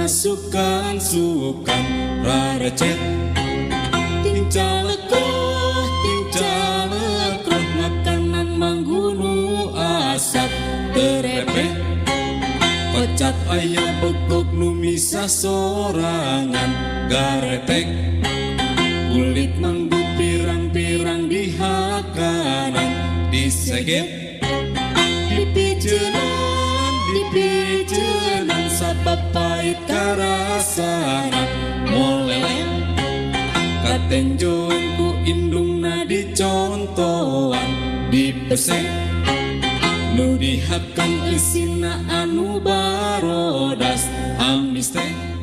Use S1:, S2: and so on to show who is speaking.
S1: sukan rarecet ting calekrot makanan manggunu asap terepeh pecat ayam bekok nu misah sorangan garetek kulit manggu pirang-pirang di hakanan diseget dipijenan sabab pahit karasana moleleh katenjon ku indungna dicontohan dipesek nu dihakan isina anu barodas ambis teh